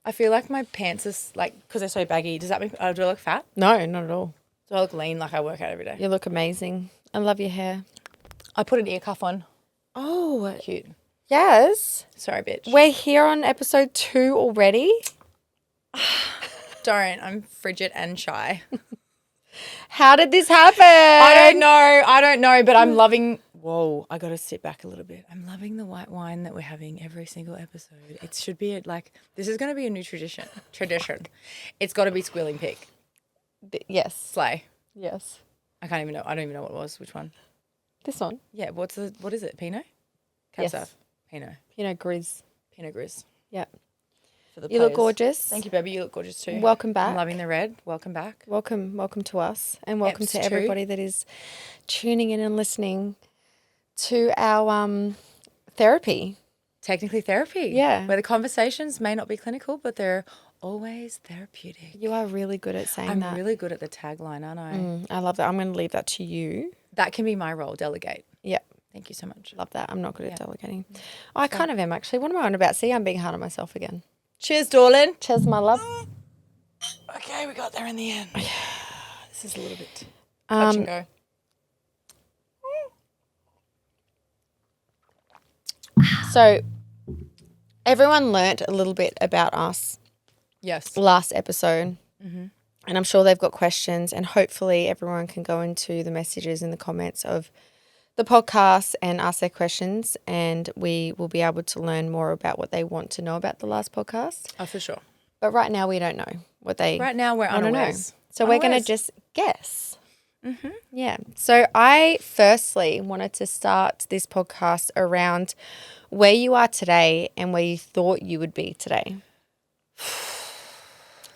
I feel like my pants are like, because they're so baggy. Does that mean, do I look fat? No, not at all. Do I look lean like I work out every day? You look amazing. I love your hair. I put an ear cuff on. Oh, Cute. yes. Sorry, bitch. We're here on episode 2 already. Don't. I'm frigid and shy. How did this happen? I don't know, but I'm loving. Whoa, I got to sit back a little bit. I'm loving the white wine that we're having every single episode. It should be like, this is going to be a new tradition. It's got to be Squealing Pig. Yes. Slay. Yes. I can't even know. I don't even know what it was. Which one? This one. Yeah. What is it? Pinot? Yes. Cab Sav? Pinot. Pinot Gris. Pinot Gris. Yeah. For the You look players. gorgeous. Thank you, baby. You look gorgeous too. Welcome back. I'm loving the red. Welcome back. Welcome to us, and welcome Eps to two. everybody that is tuning in and listening to our therapy. Technically therapy. Yeah. Where the conversations may not be clinical, but they're always therapeutic. You are really good at saying that. I'm really good at the tagline, aren't I? I love that. I'm going to leave that to you. That can be my role, delegate. Yeah. Thank you so much. Love that. I'm not good at delegating. I kind of am, actually. What am I on about? See, I'm being hard on myself again. Cheers, darling. Cheers, my love. Okay, we got there in the end. This is a little bit touch and go. So, everyone learnt a little bit about us Yes. last episode. And I'm sure they've got questions, and hopefully everyone can go into the messages in the comments of the podcast and ask their questions, and we will be able to learn more about what they want to know about the last podcast. Oh, for sure. But right now we don't know what they Right now we're want to know. unawares. So we're going to just guess. Yeah. So I firstly wanted to start this podcast around where you are today and where you thought you would be today.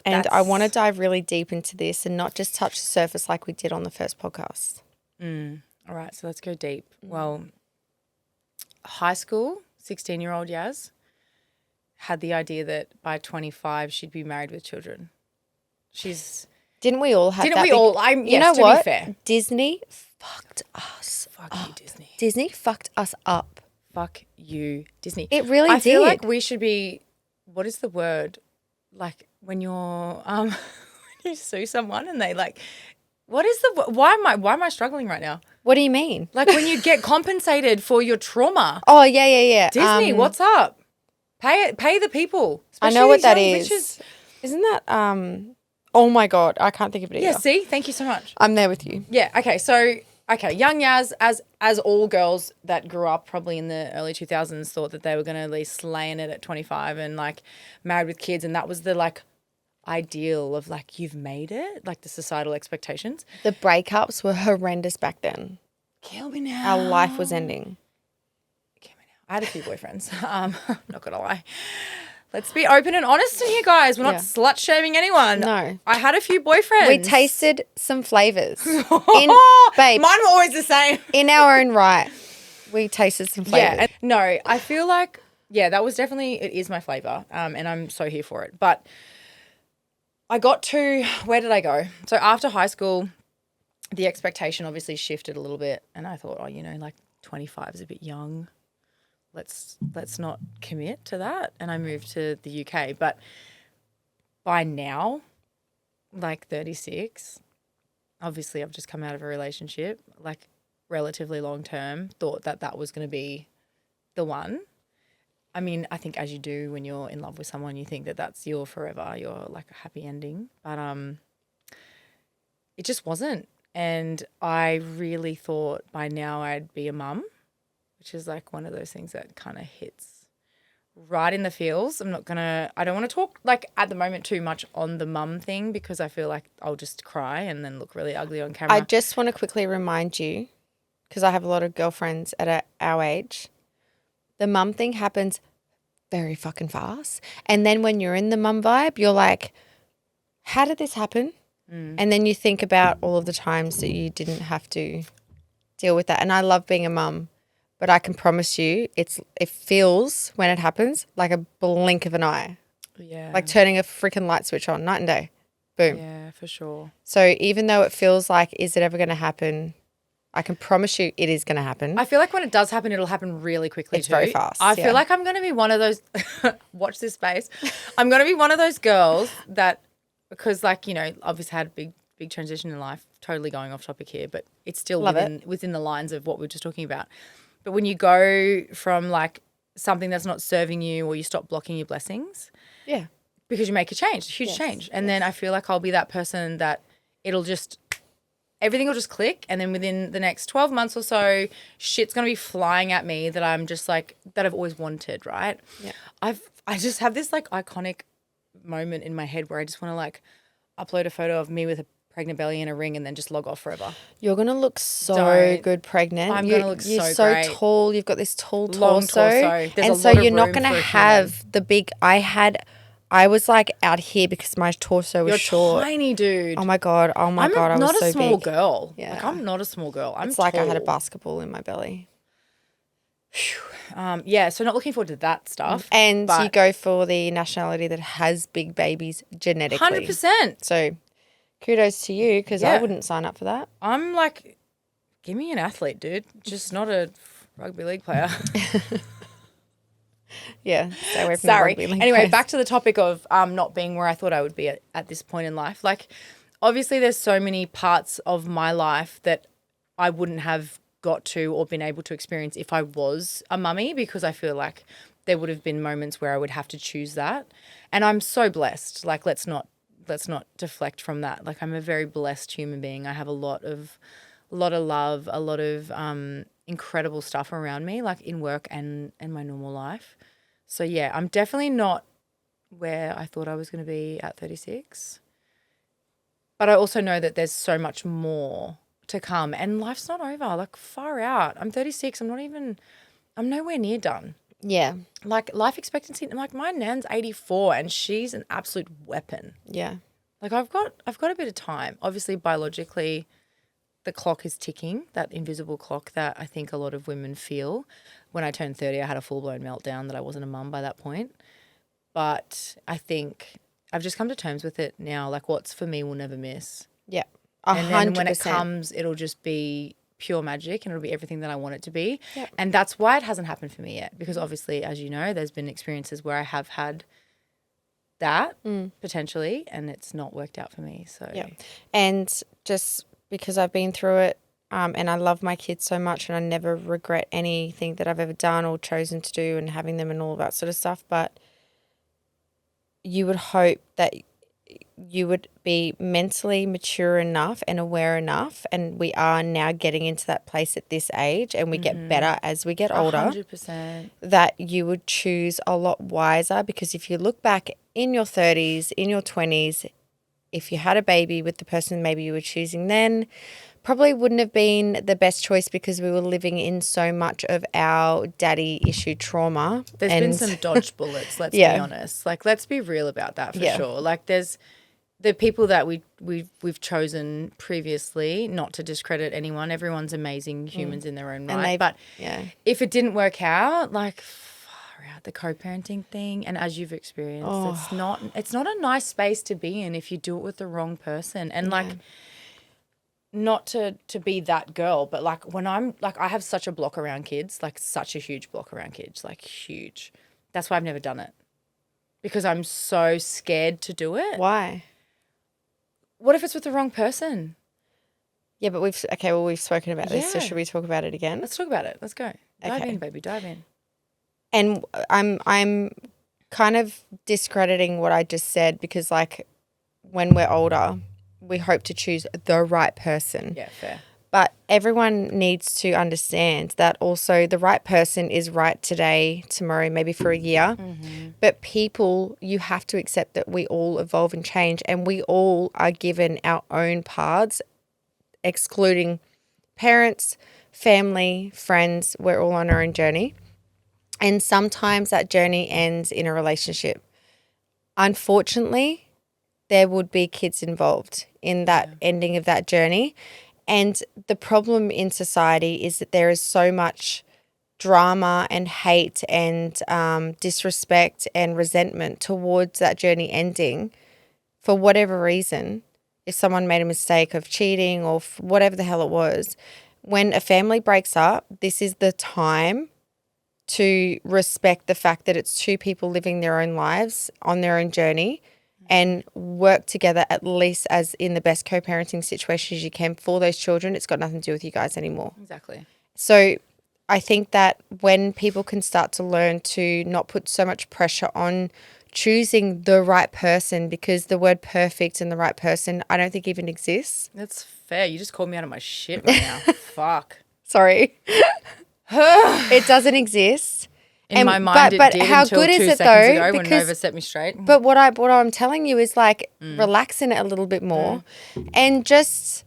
And I want to dive really deep into this and not just touch the surface like we did on the first podcast. All right, so let's go deep. Well, high school, 16-year-old Yaz had the idea that by 25 she'd be married with children. Didn't we all have that? Didn't we all? You know what? Be fair. Disney fucked us Fuck up. you, Disney. Disney fucked us up. Fuck you, Disney. It really I feel did. like we should be, what is the word? Like when you're, when you sue someone and they like, what is the, why am I struggling right now? What do you mean? Like when you get compensated for your trauma. Oh, yeah. Disney, what's up? Pay the people. I know what that young is. bitches. Isn't that, oh my God, I can't think of it either. Yeah, see? Thank you so much. I'm there with you. Yeah, okay, so, young Yaz, as all girls that grew up probably in the early 2000s thought that they were going to at least slaying it at 25 and, like, married with kids, and that was the, like, ideal of, like, you've made it, like the societal expectations. The breakups were horrendous back then. Kill me now. Our life was ending. Kill me now. I had a few boyfriends. Not going to lie. Let's be open and honest in here, guys. We're not slut-shaming anyone. No. I had a few boyfriends. We tasted some flavours. Babe, Mine were always the same. in our own right, we tasted some flavours. Yeah. No, I feel like, that was definitely, it is my flavour, and I'm so here for it. But I got to, where did I go? So after high school, the expectation obviously shifted a little bit, and I thought, like 25 is a bit young. Let's not commit to that. And I moved to the UK. But by now, like 36, obviously I've just come out of a relationship, like relatively long term, thought that was going to be the one. I mean, I think as you do when you're in love with someone, you think that that's your forever, your like a happy ending. But it just wasn't. And I really thought by now I'd be a mum, which is like one of those things that kind of hits right in the feels. I don't want to talk like at the moment too much on the mum thing because I feel like I'll just cry and then look really ugly on camera. I just want to quickly remind you, because I have a lot of girlfriends at our age, the mum thing happens very fucking fast. And then when you're in the mum vibe, you're like, how did this happen? And then you think about all of the times that you didn't have to deal with that. And I love being a mum. But I can promise you it feels, when it happens, like a blink of an eye. Yeah. Like turning a freaking light switch on, night and day. Boom. Yeah, for sure. So even though it feels like, is it ever going to happen? I can promise you it is going to happen. I feel like when it does happen, it'll happen really quickly It's too. very fast, I yeah. feel like I'm going to be one of those, watch this space. I'm going to be one of those girls that, because like, you know, obviously had a big transition in life, totally going off topic here, but it's still within the lines of what we were just talking about. But when you go from like something that's not serving you or you stop blocking your blessings. Yeah. Because you make a change, a huge change. And then I feel like I'll be that person that everything will just click. And then within the next 12 months or so, shit's going to be flying at me that I'm just like, that I've always wanted, right? Yeah. I just have this like iconic moment in my head where I just want to like upload a photo of me with a pregnant belly and a ring and then just log off forever. You're going to look so good pregnant. I'm going to look you're so great. tall. You've got this tall Long torso. There's and a so lot of you're not room going to for a have the big, I was like out here because my torso was short. Tiny, dude. Oh my God. I was so big. I'm not a small girl. Yeah. Like I'm not a small girl. It's like I had a basketball in my belly. Yeah, so not looking forward to that stuff. And you go for the nationality that has big babies genetically. 100%. So kudos to you because I wouldn't sign up for that. I'm like, give me an athlete, dude. Just not a rugby league player. Yeah, stay away from Sorry. the rugby league Anyway, players. back to the topic of not being where I thought I would be at this point in life. Like, obviously there's so many parts of my life that I wouldn't have got to or been able to experience if I was a mummy, because I feel like there would have been moments where I would have to choose that. And I'm so blessed. Like, let's not deflect from that. Like, I'm a very blessed human being. I have a lot of love, a lot of incredible stuff around me, like in work and my normal life. So yeah, I'm definitely not where I thought I was going to be at 36. But I also know that there's so much more to come and life's not over. Like, far out. I'm 36. I'm nowhere near done. Yeah. Like, life expectancy, like my nan's 84 and she's an absolute weapon. Yeah. Like, I've got a bit of time. Obviously, biologically, the clock is ticking, that invisible clock that I think a lot of women feel. When I turned 30, I had a full-blown meltdown that I wasn't a mum by that point. But I think I've just come to terms with it now. Like, what's for me will never miss. Yeah. 100%. And then when it comes, it'll just be pure magic and it'll be everything that I want it to be. Yep. And that's why it hasn't happened for me yet. Because obviously, as you know, there's been experiences where I have had that potentially and it's not worked out for me. So yeah. And just because I've been through it and I love my kids so much and I never regret anything that I've ever done or chosen to do and having them and all that sort of stuff. But you would hope that you would be mentally mature enough and aware enough, and we are now getting into that place at this age and we get better as we get older, 100%. that you would choose a lot wiser, because if you look back in your 30s, in your 20s, if you had a baby with the person maybe you were choosing then, probably wouldn't have been the best choice because we were living in so much of our daddy issue trauma. There's been some dodged bullets, let's be honest. Like, let's be real about that for sure. Like, there's the people that we've chosen previously, not to discredit anyone. Everyone's amazing humans in their own right. But if it didn't work out, like, far out, the co-parenting thing, and as you've experienced, it's not a nice space to be in if you do it with the wrong person. And like, not to be that girl, but like when I'm like, I have such a block around kids, like such a huge block around kids, like huge. That's why I've never done it, because I'm so scared to do it. Why? What if it's with the wrong person? Yeah, but we've spoken about this, so should we talk about it again? Let's talk about it. Let's go. Dive in, baby. Dive in. And I'm kind of discrediting what I just said, because like when we're older, we hope to choose the right person. Yeah, fair. But everyone needs to understand that also the right person is right today, tomorrow, maybe for a year. Mm-hmm. But people, you have to accept that we all evolve and change, and we all are given our own paths, excluding parents, family, friends. We're all on our own journey. And sometimes that journey ends in a relationship. Unfortunately, there would be kids involved in that ending of that journey. And the problem in society is that there is so much drama and hate and disrespect and resentment towards that journey ending for whatever reason. If someone made a mistake of cheating or whatever the hell it was, when a family breaks up, this is the time to respect the fact that it's two people living their own lives on their own journey and work together at least as in the best co-parenting situations you can for those children. It's got nothing to do with you guys anymore. Exactly. So I think that when people can start to learn to not put so much pressure on choosing the right person, because the word perfect and the right person I don't think even exists. That's fair. You just called me out of my shit right now. Fuck. Sorry. It doesn't exist. In my mind, it did how until good 2 is it seconds though? ago when Because Nova set me straight. But what I'm telling you is like relax in it a little bit more and just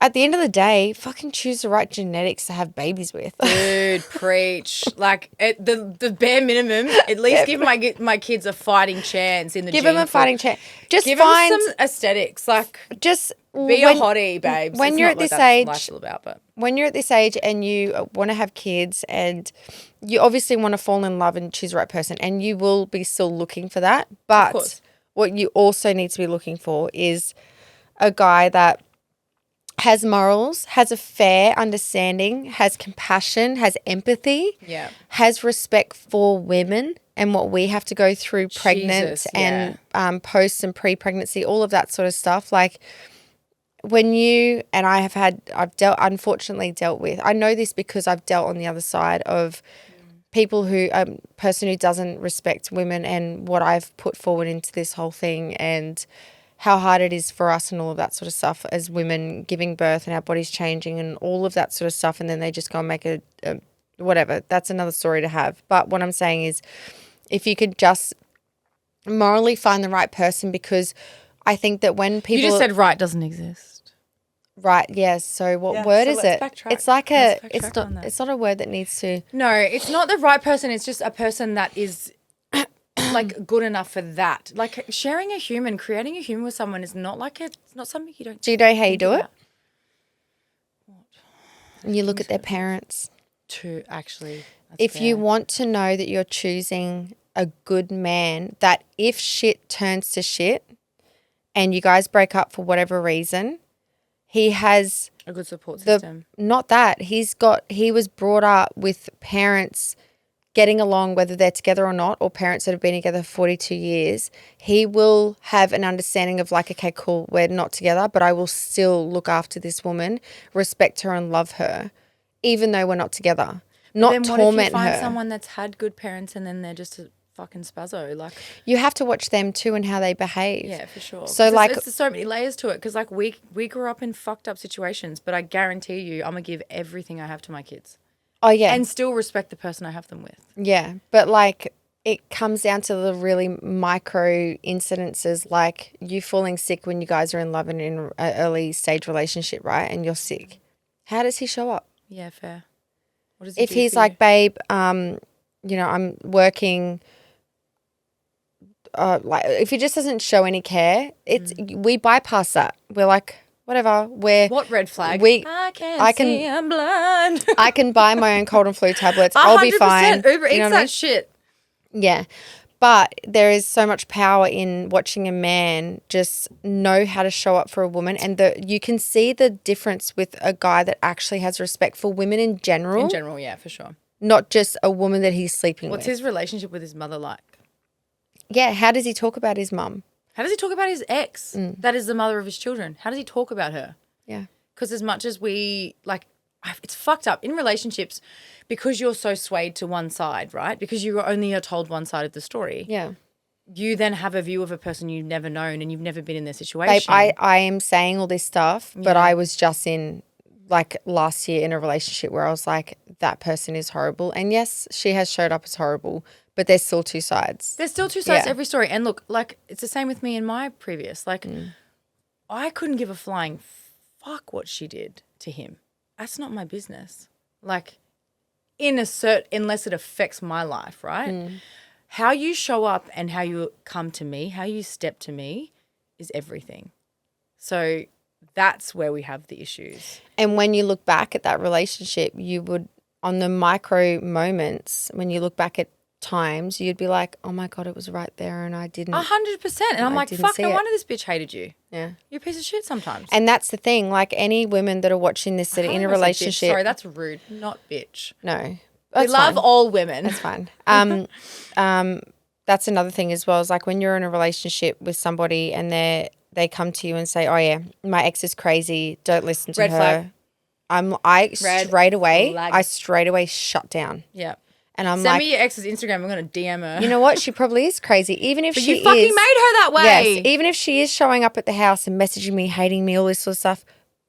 at the end of the day, fucking choose the right genetics to have babies with. Dude, preach. Like the bare minimum, at least give my kids a fighting chance in the Give gene them a pool. fighting chance. Just Give find them some aesthetics. Like just be a hottie, babes. When It's you're not at what this that's age, life's all about, but when you're at this age and you want to have kids and you obviously want to fall in love and choose the right person, and you will be still looking for that. But what you also need to be looking for is a guy that has morals, has a fair understanding, has compassion, has empathy, has respect for women and what we have to go through pregnant and post and pre-pregnancy, all of that sort of stuff. Like when you and I have unfortunately dealt with, I know this because I've dealt on the other side of people who, person who doesn't respect women and what I've put forward into this whole thing and how hard it is for us and all of that sort of stuff as women giving birth and our bodies changing and all of that sort of stuff. And then they just go and make a whatever. That's another story to have. But what I'm saying is if you could just morally find the right person, because I think that when people... You just said right doesn't exist. Right, yes. So what word is it? Backtrack. It's like it's not a word that needs to... No, it's not the right person. It's just a person that is... like good enough for that. Like sharing a human, creating a human with someone is not like it's not something you don't. Do you know how you do it? What? You look at their parents. Actually, if you want to know that you're choosing a good man, that if shit turns to shit and you guys break up for whatever reason, he has a good support system. Not that. He was brought up with parents getting along, whether they're together or not, or parents that have been together for 42 years, he will have an understanding of like, okay, cool, we're not together, but I will still look after this woman, respect her and love her, even though we're not together. Not then torment her. what if you find someone that's had good parents and then they're just a fucking spazzo? Like, you have to watch them too and how they behave. Yeah, for sure. So like, there's so many layers to it because like we grew up in fucked up situations, but I guarantee you I'm going to give everything I have to my kids. Oh, yeah. And still respect the person I have them with. Yeah. But like it comes down to the really micro incidences, like you falling sick when you guys are in love and in an early stage relationship, right? And you're sick. How does he show up? Yeah, fair. What does he if do he's for like, you? babe, you know, I'm working, like if he just doesn't show any care, we bypass that. We're like, whatever. What red flag? I can see I'm blind. I can buy my own cold and flu tablets. I'll be fine. Uber Eats you know that shit. Yeah. But there is so much power in watching a man just know how to show up for a woman. And you can see the difference with a guy that actually has respect for women in general. In general, yeah, for sure. Not just a woman that he's sleeping with. What's his relationship with his mother like? Yeah. How does he talk about his mum? How does he talk about his ex? That is the mother of his children. How does he talk about her? Yeah. Because as much as we, like, it's fucked up in relationships because you're so swayed to one side, right? Because you only are told one side of the story. Yeah. You then have a view of a person you've never known and you've never been in their situation. Babe, I am saying all this stuff, but I was just in, like, last year in a relationship where I was like, that person is horrible. And yes, she has showed up as horrible, but there's still two sides. There's still two sides to every story. And look, like, it's the same with me in my previous. Like, I couldn't give a flying fuck what she did to him. That's not my business. Like, unless it affects my life, right? How you show up and how you come to me, how you step to me is everything. So that's where we have the issues. And when you look back at that relationship, you would, on the micro moments, when you look back at times you'd be like, oh my God, it was right there and I didn't. 100%. And I'm I like, didn't fuck, see no it. wonder this bitch hated you. Yeah. You're a piece of shit sometimes. And that's the thing. Like any women that are watching this that are in a relationship. Sorry, that's rude. Not bitch. No. We love all women. That's fine. That's another thing as well, is like when you're in a relationship with somebody and they come to you and say, oh yeah, my ex is crazy, don't listen to Red her. flag. I straight away shut down. Yeah. And I'm Send like, me your ex's Instagram. I'm going to DM her. you know what? She probably is crazy. Even if But she you fucking is, made her that way. yes, even if she is showing up at the house and messaging me, hating me, all this sort of stuff,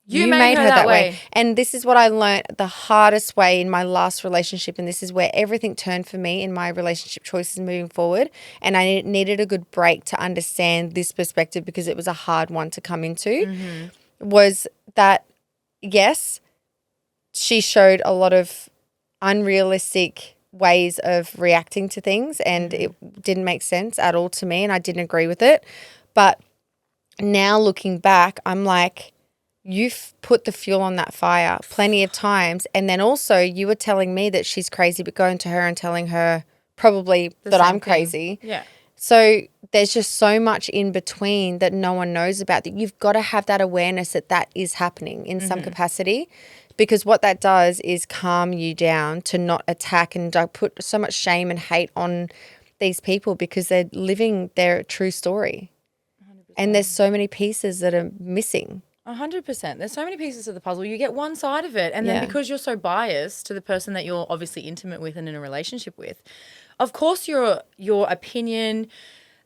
you made her that way. And this is what I learned the hardest way in my last relationship, and this is where everything turned for me in my relationship choices moving forward. And I needed a good break to understand this perspective because it was a hard one to come into, was that, yes, she showed a lot of unrealistic ways of reacting to things and it didn't make sense at all to me and I didn't agree with it. But now looking back, I'm like, you've put the fuel on that fire plenty of times. And then also you were telling me that she's crazy, but going to her and telling her probably that I'm crazy. Yeah. So there's just so much in between that no one knows about, that you've got to have that awareness that that is happening in some capacity, because what that does is calm you down to not attack and put so much shame and hate on these people because they're living their true story. 100%. And there's so many pieces that are missing. 100%. There's so many pieces of the puzzle. You get one side of it, and then because you're so biased to the person that you're obviously intimate with and in a relationship with, of course your opinion,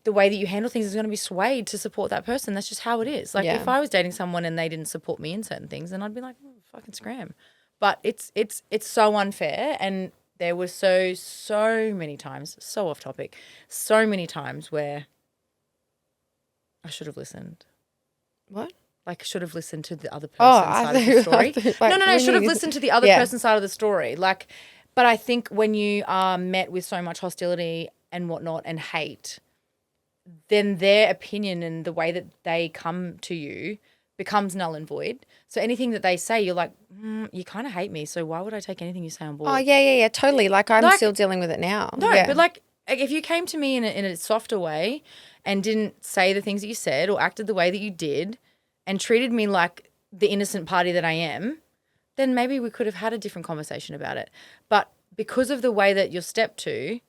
the way that you handle things is going to be swayed to support that person. That's just how it is. Like if I was dating someone and they didn't support me in certain things, then I'd be like, oh, fucking scram. But it's so unfair, and there were so many times, so off topic, so many times where I should have listened. What? Like, should have listened to the other person's side of the story. No, should have listened to the other person's side of the story. Like, but I think when you are met with so much hostility and whatnot and hate, then their opinion and the way that they come to you becomes null and void. So anything that they say, you're like, you kind of hate me, so why would I take anything you say on board? Oh, yeah, totally. Like, I'm still dealing with it now. No, but like if you came to me in a softer way and didn't say the things that you said or acted the way that you did and treated me like the innocent party that I am, then maybe we could have had a different conversation about it. But because of the way that you're stepped to,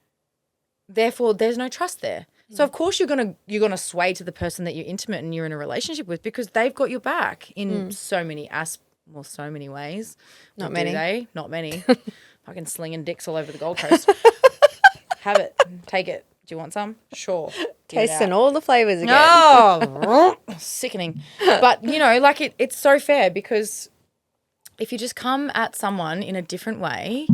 therefore there's no trust there. So of course you're gonna sway to the person that you're intimate and you're in a relationship with because they've got your back in so many ways. Not many. Not many. Fucking slinging dicks all over the Gold Coast. Have it. Take it. Do you want some? Sure. Tasting all the flavors again. Oh, sickening. But, you know, like it's so fair because if you just come at someone in a different way,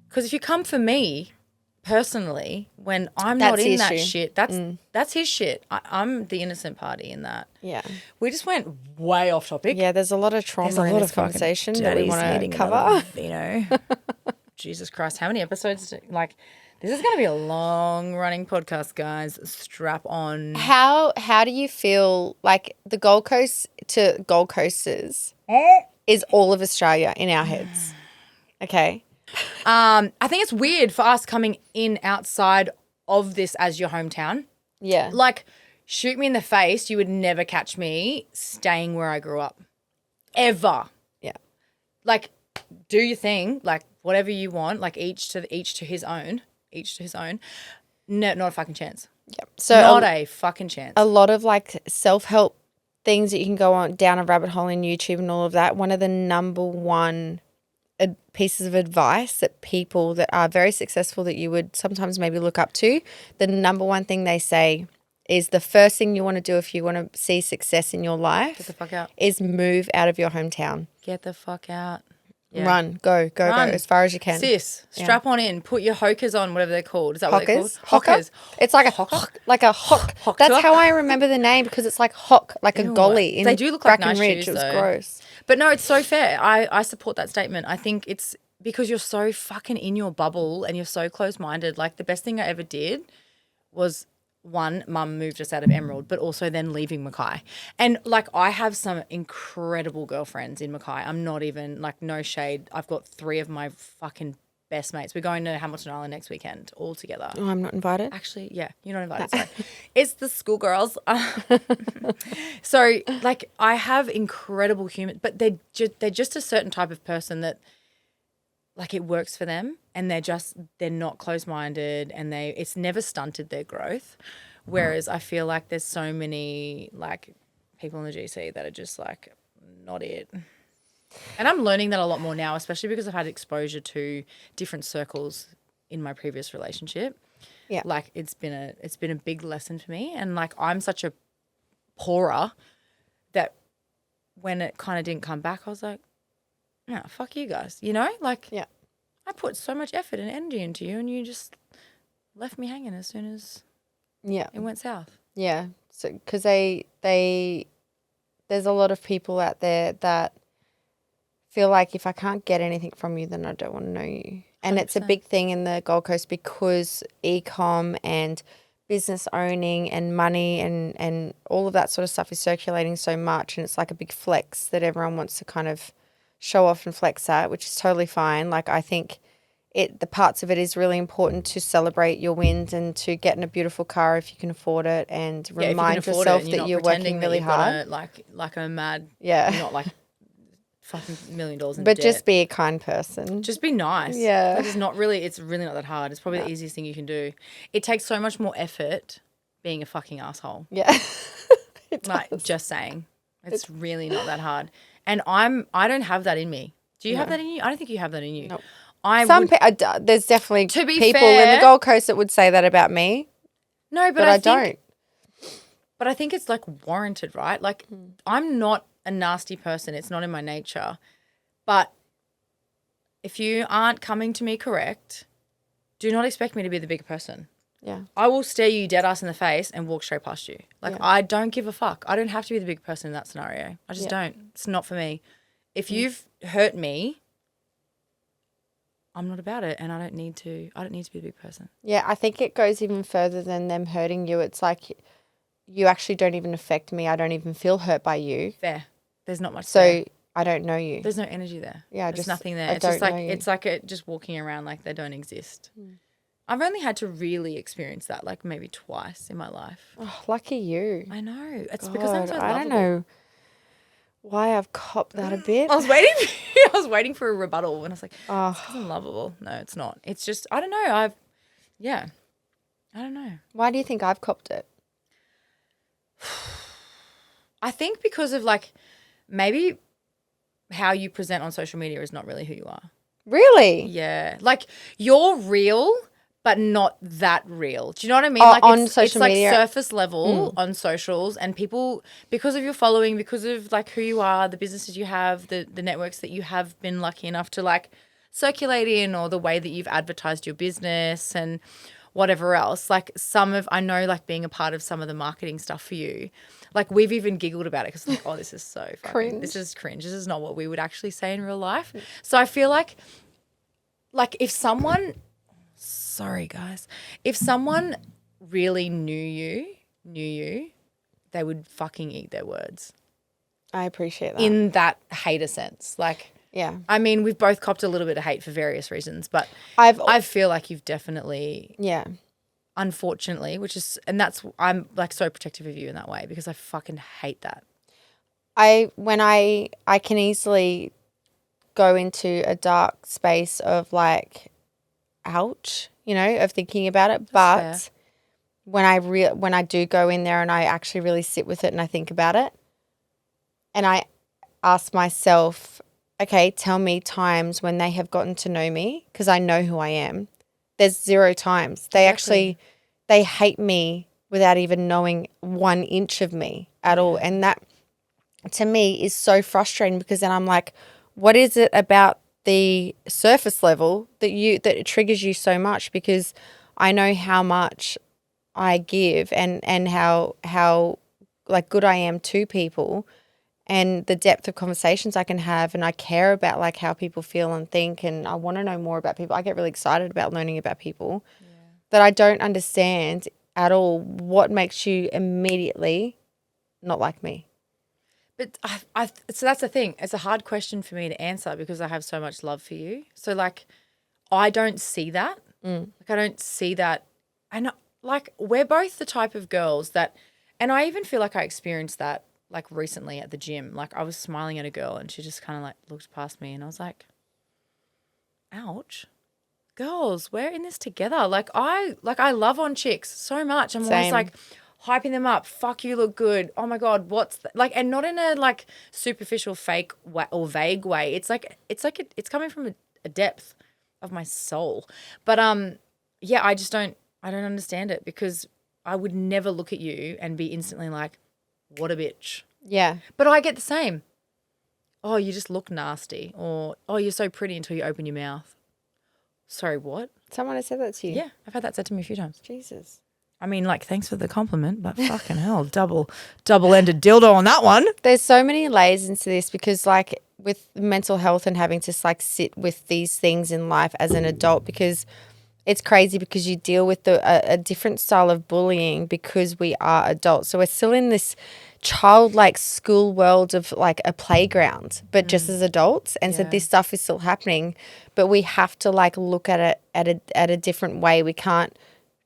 because if you come for me personally when I'm not in that shit, that's his shit. I'm the innocent party in that. Yeah. We just went way off topic. Yeah, there's a lot of trauma in this conversation that we want to cover. You know, Jesus Christ, how many episodes? This is going to be a long-running podcast, guys. Strap on. How do you feel like the Gold Coast to Gold Coasters is all of Australia in our heads? Okay. I think it's weird for us coming in outside of this as your hometown. Yeah. Like, shoot me in the face, you would never catch me staying where I grew up. Ever. Yeah. Like, do your thing. Like, whatever you want. Like, each to his own. Each to his own. No, not a fucking chance. Yep. So not a fucking chance. A lot of like self-help things that you can go on down a rabbit hole in YouTube and all of that. One of the number one pieces of advice that people that are very successful that you would sometimes maybe look up to, the number one thing they say is the first thing you want to do if you want to see success in your life. Get the fuck out. Is move out of your hometown. Get the fuck out. Yeah. Run, go as far as you can. Sis, strap on in, put your hokers on, whatever they're called. Is that what they're called? Hockers. It's like a hock, like a hock. That's how I remember the name because it's like hock, like a golly. They do look like nice Ridge. shoes, It was though. gross. But no, it's so fair. I support that statement. I think it's because you're so fucking in your bubble and you're so close-minded. Like the best thing I ever did was one, mum moved us out of Emerald, but also then leaving Mackay. And like I have some incredible girlfriends in Mackay. I'm not even like no shade. I've got 3 of my fucking best mates. We're going to Hamilton Island next weekend all together. Oh, I'm not invited. Actually, yeah, you're not invited. Sorry. It's the schoolgirls. So, like, I have incredible humans, but they're just a certain type of person that, like, it works for them, and they're not closed-minded, and it's never stunted their growth. Whereas I feel like there's so many, like, people in the GC that are just, like, not it. And I'm learning that a lot more now, especially because I've had exposure to different circles in my previous relationship. Yeah. Like, it's been a big lesson for me, and, like, I'm such a pourer that when it kind of didn't come back, I was like, no, fuck you guys, you know? Like, Yeah. I put so much effort and energy into you, and you just left me hanging as soon as Yeah. it went south. Yeah. So, because there's a lot of people out there that feel like if I can't get anything from you, then I don't want to know you. And 100%. It's a big thing in the Gold Coast because e-com and business owning and money and all of that sort of stuff is circulating so much, and it's like a big flex that everyone wants to kind of show off and flex at, which is totally fine. Like, I think the parts of it is really important to celebrate your wins and to get in a beautiful car if you can afford it, and remind yourself that you're working really hard. Like a mad, yeah, you're not like fucking $1 million in but debt. Just be a kind person. Just be nice. Yeah. Like, it's really not that hard. It's probably the easiest thing you can do. It takes so much more effort being a fucking asshole. Yeah. Like, just saying. It's really not that hard. And I don't have that in me. Do you have that in you? I don't think you have that in you. Nope. No. There's definitely people fair, in the Gold Coast that would say that about me. No, but I don't. But I think it's, like, warranted, right? Like, I'm not a nasty person. It's not in my nature. But if you aren't coming to me correct, do not expect me to be the big person. Yeah. I will stare you dead ass in the face and walk straight past you. Like, I don't give a fuck. I don't have to be the big person in that scenario. I just don't. It's not for me. If you've hurt me, I'm not about it, and I don't need to be the big person. Yeah, I think it goes even further than them hurting you. It's like you actually don't even affect me. I don't even feel hurt by you. Fair. There's not much there. I don't know you. There's no energy there. Yeah, there's nothing there. It's like just walking around like they don't exist. I've only had to really experience that, like, maybe twice in my life. Oh, lucky you. I know. It's because I'm so lovable. I don't know why I've copped that a bit. I was waiting for a rebuttal, and I was like, it's because I'm lovable. No, it's not. It's just, I don't know. I don't know. Why do you think I've copped it? I think because of, like, maybe how you present on social media is not really who you are. Really? Yeah. Like, you're real, but not that real. Do you know what I mean? Oh, like, on social media? Like surface level on socials, and people, because of your following, because of, like, who you are, the businesses you have, the networks that you have been lucky enough to, like, circulate in, or the way that you've advertised your business and whatever else. Like, I know, like, being a part of some of the marketing stuff for you, like, we've even giggled about it because, like, oh, this is so fucking cringe. This is cringe. This is not what we would actually say in real life. So I feel like if someone, sorry guys, if someone really knew you, they would fucking eat their words. I appreciate that. In that hater sense. Like, yeah. I mean, we've both copped a little bit of hate for various reasons, but I feel like you've definitely, unfortunately, I'm, like, so protective of you in that way, because I fucking hate that. When I can easily go into a dark space of, like, ouch, you know, of thinking about it. But when I do go in there and I actually really sit with it and I think about it, and I ask myself, okay, tell me times when they have gotten to know me, because I know who I am. There's 0 times. They hate me without even knowing 1 inch of me at all. And that, to me, is so frustrating, because then I'm like, what is it about the surface level that it triggers you so much? Because I know how much I give and how like good I am to people, and the depth of conversations I can have, and I care about, like, how people feel and think, and I want to know more about people. I get really excited about learning about people, that I don't understand at all what makes you immediately not like me. But so that's the thing. It's a hard question for me to answer because I have so much love for you. So, like, I don't see that. Mm. Like, I don't see that. And, like, we're both the type of girls that – and I even feel like I experienced that, like, recently at the gym. Like, I was smiling at a girl and she just kind of, like, looked past me and I was like, ouch. Girls, we're in this together. Like, I love on chicks so much. I'm always, Same. like, hyping them up. Fuck, you look good. Oh, my God, what's – like, and not in a, like, superficial, fake or vague way. It's coming from a depth of my soul. But, yeah, I don't understand it because I would never look at you and be instantly like, what a bitch. Yeah. But I get the same. Oh, you just look nasty. Or, oh, you're so pretty until you open your mouth. Sorry, what? Someone has said that to you? Yeah, I've had that said to me a few times. Jesus. I mean, like, thanks for the compliment, but fucking hell, double-ended dildo on that one. There's so many layers into this because, like, with mental health and having to, like, sit with these things in life as an adult, because it's crazy because you deal with a different style of bullying because we are adults. So we're still in this childlike school world of, like, a playground, but just as adults. And so this stuff is still happening, but we have to, like, look at it at a different way. We can't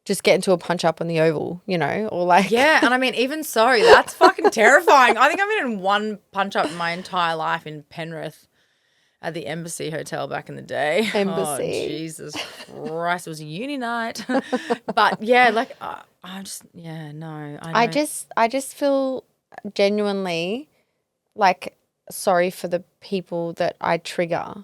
just get into a punch up on the oval, you know, or like. Yeah, and I mean, even so, that's fucking terrifying. I think I've been in one punch up my entire life in Penrith at the Embassy Hotel back in the day. Embassy. Oh, Jesus Christ. It was a uni night. But yeah, like, I just, yeah, no. I just feel genuinely, like, sorry for the people that I trigger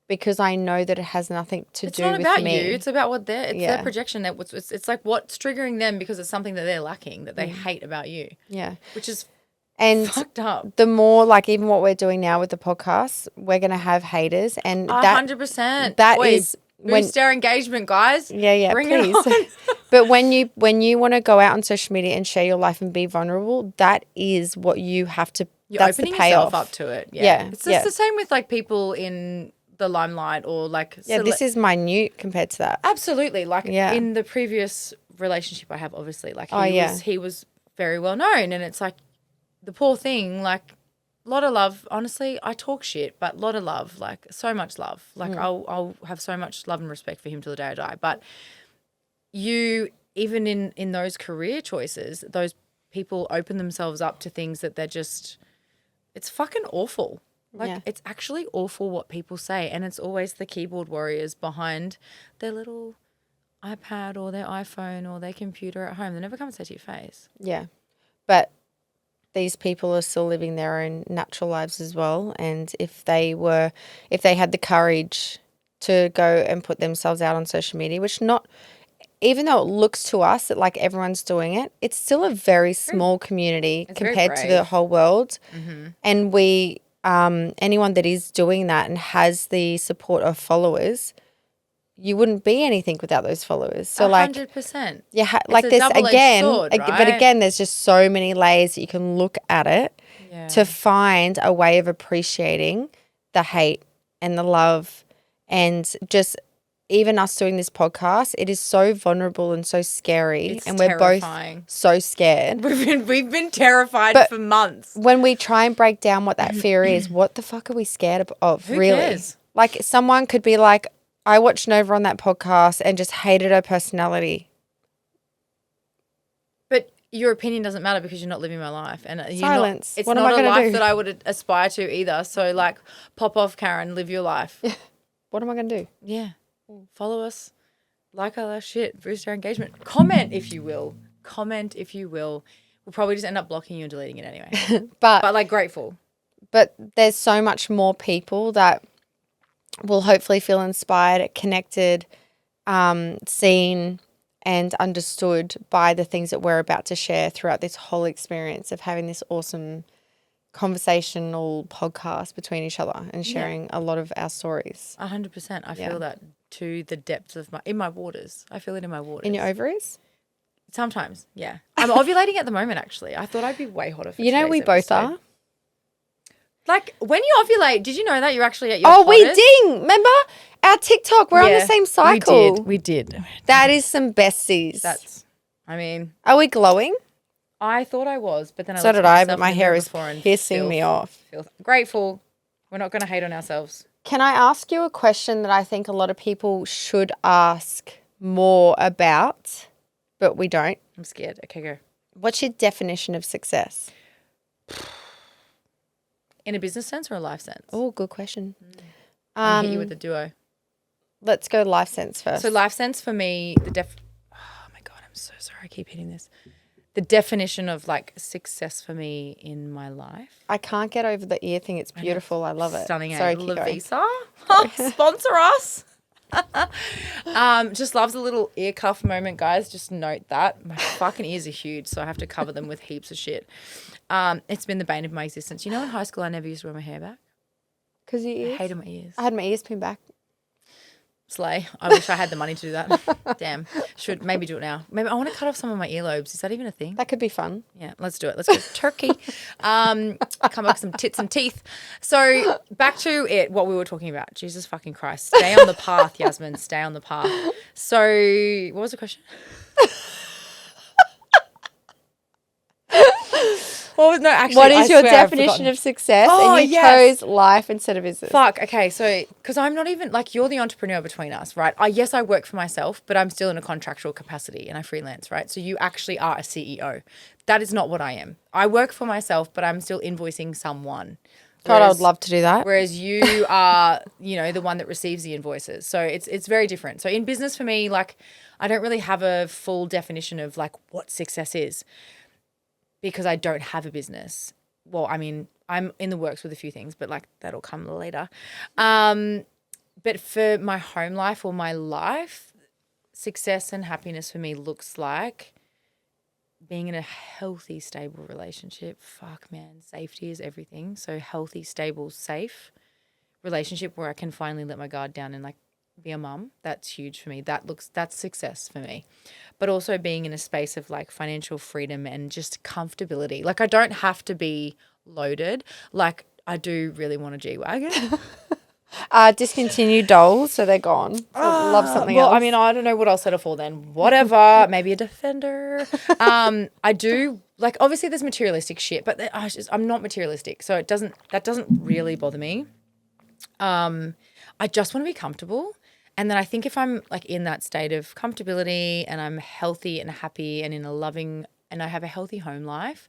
because I know that it has nothing to do with me. It's not about you. It's about what their projection. It's like what's triggering them because it's something that they're lacking that they hate about you. Yeah. Which is fucked up. The more, like, even what we're doing now with the podcast, we're going to have haters. And 100%. That Boy, is boost our engagement, guys. Yeah, Bring please. it on. But when you want to go out on social media and share your life and be vulnerable, that is what you have to. You're that's opening the payoff. yourself up to it. Yeah. It's just yeah. the same with, like, people in the limelight or, like. Yeah, this is minute compared to that. Absolutely. Like, in the previous relationship I have, obviously, like, he was very well known, and it's like the poor thing, like, a lot of love. Honestly, I talk shit, but a lot of love, like, so much love. Like, I'll have so much love and respect for him till the day I die. But you, even in those career choices, those people open themselves up to things that they're just, it's fucking awful. Like, it's actually awful what people say. And it's always the keyboard warriors behind their little iPad or their iPhone or their computer at home. They never come and say to your face. Yeah. But these people are still living their own natural lives as well. And if they had the courage to go and put themselves out on social media, which even though it looks to us that, like, everyone's doing it, it's still a very small community compared to the whole world. Mm-hmm. And anyone that is doing that and has the support of followers, you wouldn't be anything without those followers. So 100%. Yeah, like this again, sword, right? But again, there's just so many layers that you can look at it to find a way of appreciating the hate and the love, and just even us doing this podcast, it is so vulnerable and so scary, and we're terrifying. Both so scared. We've been terrified for months. When we try and break down what that fear is, what the fuck are we scared of? Who really? Cares? Like, someone could be like, I watched Nova on that podcast and just hated her personality. But your opinion doesn't matter because you're not living my life. And silence. It's not a life that I would aspire to either. So, like, pop off, Karen, live your life. Yeah. What am I going to do? Yeah. Follow us. Like all our shit. Boost our engagement. Comment if you will. We'll probably just end up blocking you and deleting it anyway. but like, grateful. But there's so much more people that will hopefully feel inspired, connected, seen and understood by the things that we're about to share throughout this whole experience of having this awesome conversational podcast between each other and sharing a lot of our stories. 100%. I feel that to the depths of my waters. I feel it in my waters. In your ovaries? Sometimes, yeah. I'm ovulating at the moment, actually. I thought I'd be way hotter for we both are. Like, when you ovulate, did you know that you're actually at your hottest? We ding. Remember our TikTok? We're on the same cycle. We did. That is some besties. Are we glowing? I thought I was, but then so did I, but my hair is pissing me off. Grateful. We're not going to hate on ourselves. Can I ask you a question that I think a lot of people should ask more about, but we don't? I'm scared. Okay, go. What's your definition of success? In a business sense or a life sense? Oh, good question. I'm gonna hit you with a duo. Let's go life sense first. So life sense for me, oh my God, I'm so sorry. I keep hitting this. The definition of like success for me in my life. I can't get over the ear thing. It's beautiful. I love it. Stunning. Sorry, Sorry, keep going. Lavisa. Sponsor us. Just loves a little ear cuff moment, guys. Just note that. My fucking ears are huge, so I have to cover them with heaps of shit. It's been the bane of my existence. You know, in high school, I never used to wear my hair back. Because your ears? I hated my ears. I had my ears pinned back. Slay. I wish I had the money to do that. Damn. Should maybe do it now. Maybe I want to cut off some of my earlobes. Is that even a thing? That could be fun. Yeah, let's do it. Let's go turkey. Come up with some tits and teeth. So back to it, what we were talking about. Jesus fucking Christ. Stay on the path, Yasmin. Stay on the path. So what was the question? What is your definition of success? Oh, and you yes. chose life instead of business. Fuck. Okay. So, because I'm not even like you're the entrepreneur between us, right? Yes, I work for myself, but I'm still in a contractual capacity and I freelance, right? So you actually are a CEO. That is not what I am. I work for myself, but I'm still invoicing someone. God, I would love to do that. Whereas you are, the one that receives the invoices. So it's very different. So in business for me, like I don't really have a full definition of like what success is. Because I don't have a business. Well, I mean, I'm in the works with a few things, but like that'll come later. But for my home life or my life, success and happiness for me looks like being in a healthy, stable relationship. Fuck, man, safety is everything. So healthy, stable, safe relationship where I can finally let my guard down and like be a mum. That's huge for me. That's success for me. But also being in a space of like financial freedom and just comfortability. Like I don't have to be loaded. Like I do really want a G-Wagon. Discontinued dolls, so they're gone. So love something else. Well, I mean, I don't know what I'll settle for then. Whatever. Maybe a Defender. I do like obviously there's materialistic shit, but I'm not materialistic. So that doesn't really bother me. I just want to be comfortable. And then I think if I'm like in that state of comfortability and I'm healthy and happy and in a loving and I have a healthy home life,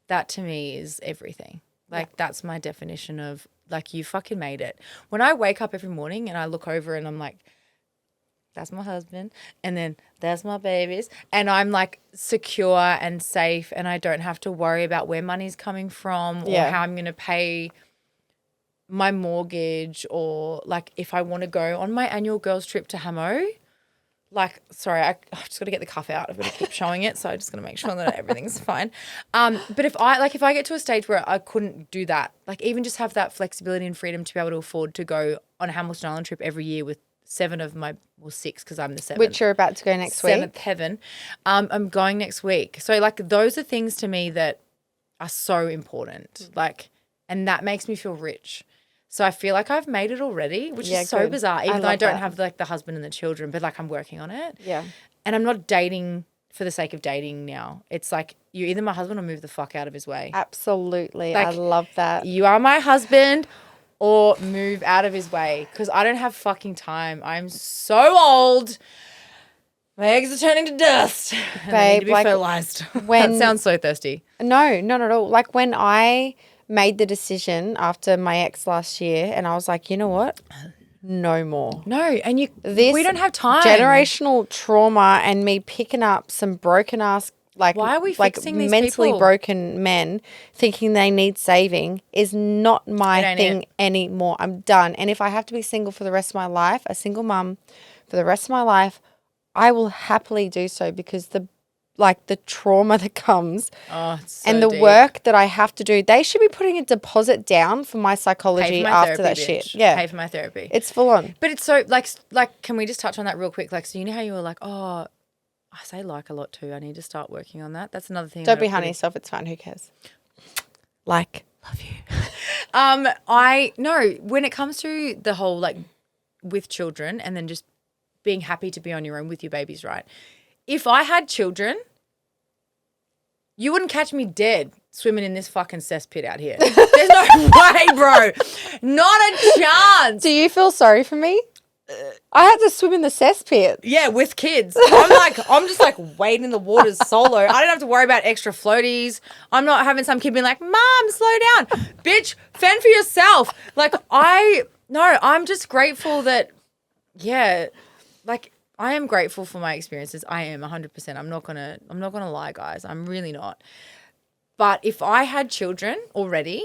that to me is everything. Like that's my definition of like you fucking made it. When I wake up every morning and I look over and I'm like, that's my husband and then that's my babies and I'm like secure and safe and I don't have to worry about where money's coming from or how I'm going to pay my mortgage or like if I want to go on my annual girls trip to Hamo, like, sorry, I've just got to get the cuff out. I've got to keep showing it. So I just got to make sure that everything's fine. But if I get to a stage where I couldn't do that, like even just have that flexibility and freedom to be able to afford to go on a Hamilton Island trip every year with 6 because I'm the 7th. Which you're about to go next week. 7th heaven. I'm going next week. So like those are things to me that are so important. Like, and that makes me feel rich. So I feel like I've made it already, which is so bizarre, even though I don't have like the husband and the children, but like I'm working on it. Yeah. And I'm not dating for the sake of dating now. It's like you're either my husband or move the fuck out of his way. Absolutely. Like, I love that. You are my husband or move out of his way because I don't have fucking time. I'm so old. My eggs are turning to dust. And they need to be fertilized. That sounds so thirsty. No, not at all. Like when I made the decision after my ex last year and I was like, you know what? No more. No, and we don't have time. Generational trauma and me picking up some broken ass like why are we fixing these mentally people? Broken men thinking they need saving is not my thing anymore. I'm done. And if I have to be single for the rest of my life, a single mum for the rest of my life, I will happily do so because the trauma that comes and the work that I have to do, they should be putting a deposit down for my psychology after that shit. Yeah. Pay for my therapy. It's full on. But it's so like, can we just touch on that real quick? Like, so you know how you were like, oh, I say like a lot too. I need to start working on that. That's another thing. Don't be hard on yourself. It's fine. Who cares? Like, love you. When it comes to the whole like with children and then just being happy to be on your own with your babies, right? If I had children, you wouldn't catch me dead swimming in this fucking cesspit out here. There's no way, bro. Not a chance. Do you feel sorry for me? I had to swim in the cesspit. Yeah, with kids. I'm just like wading in the waters solo. I don't have to worry about extra floaties. I'm not having some kid being like, Mom, slow down. Bitch, fend for yourself. Like, I'm just grateful that, yeah, like, I am grateful for my experiences. I am 100%. I'm not gonna lie, guys. I'm really not. But if I had children already